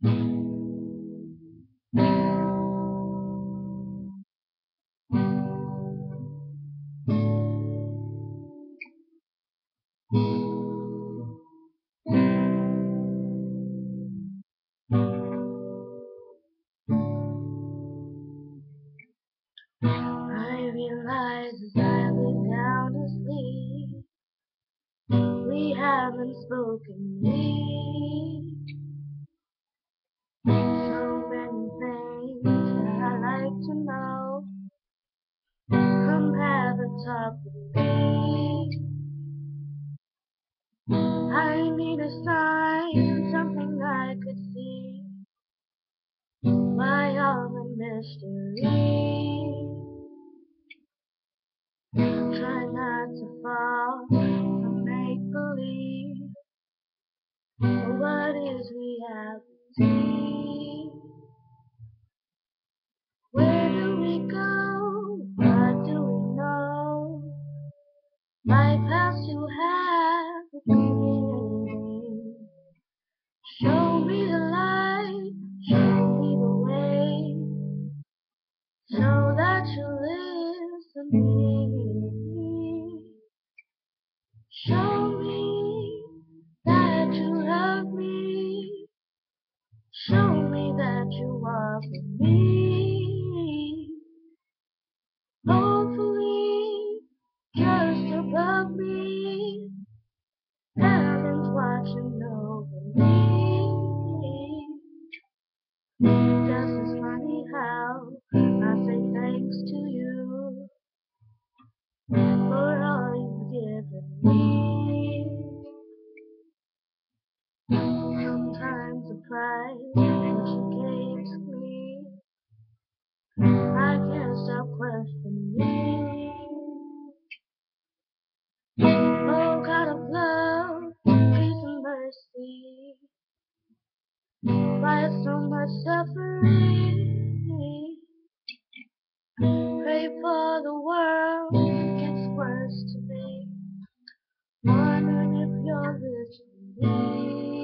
I realize as I lay down to sleep, we haven't spoken yet. So many things that I like to know. Come have a talk with me. I need a sign, something I could see. Why all the mystery? Try not to fall for make believe. But what is reality? Where do we go? What do we know? Life has to have a beginning. Show me the light, show me the way, so that you listen to me. Show me that you love me. Show me that you walk with me. Hopefully, just above me, heaven's watching over me. Just as funny how I say thanks to you for all you've given me. Sometimes the price that you gave to me, I can't stop questioning. Oh, God of love, peace and mercy, why so much suffering? Pray for the world, it gets worse to me. Wondering if you're listening.